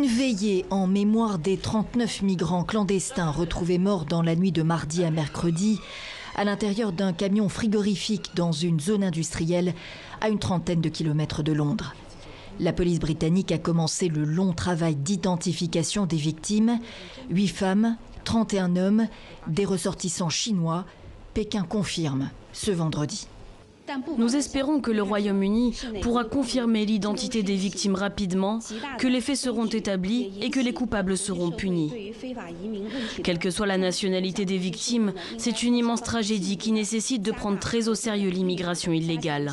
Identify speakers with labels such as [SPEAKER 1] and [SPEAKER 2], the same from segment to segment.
[SPEAKER 1] Une veillée en mémoire des 39 migrants clandestins retrouvés morts dans la nuit de mardi à mercredi à l'intérieur d'un camion frigorifique dans une zone industrielle à une trentaine de kilomètres de Londres. La police britannique a commencé le long travail d'identification des victimes. 8 femmes, 31 hommes, des ressortissants chinois. Pékin confirme ce vendredi.
[SPEAKER 2] Nous espérons que le Royaume-Uni pourra confirmer l'identité des victimes rapidement, que les faits seront établis et que les coupables seront punis. Quelle que soit la nationalité des victimes, c'est une immense tragédie qui nécessite de prendre très au sérieux l'immigration illégale.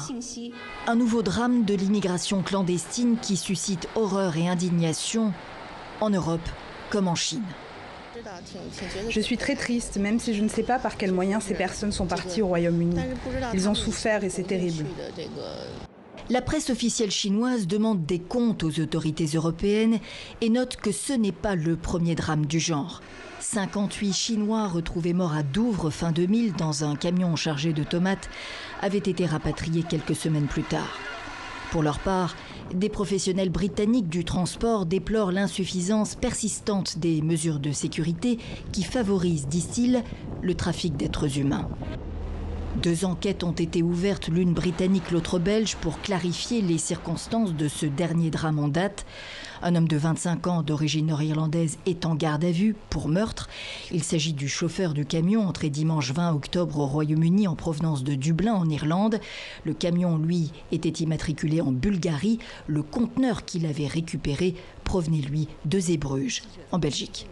[SPEAKER 1] Un nouveau drame de l'immigration clandestine qui suscite horreur et indignation en Europe comme en Chine.
[SPEAKER 3] Je suis très triste, même si je ne sais pas par quels moyens ces personnes sont parties au Royaume-Uni. Ils ont souffert et c'est terrible.
[SPEAKER 1] La presse officielle chinoise demande des comptes aux autorités européennes et note que ce n'est pas le premier drame du genre. 58 Chinois retrouvés morts à Douvres fin 2000 dans un camion chargé de tomates avaient été rapatriés quelques semaines plus tard. Pour leur part, des professionnels britanniques du transport déplorent l'insuffisance persistante des mesures de sécurité qui favorisent, disent-ils, le trafic d'êtres humains. 2 enquêtes ont été ouvertes, l'une britannique, l'autre belge, pour clarifier les circonstances de ce dernier drame en date. Un homme de 25 ans d'origine nord-irlandaise est en garde à vue pour meurtre. Il s'agit du chauffeur du camion entré dimanche 20 octobre au Royaume-Uni en provenance de Dublin en Irlande. Le camion, lui, était immatriculé en Bulgarie. Le conteneur qu'il avait récupéré provenait, lui, de Zeebruges en Belgique.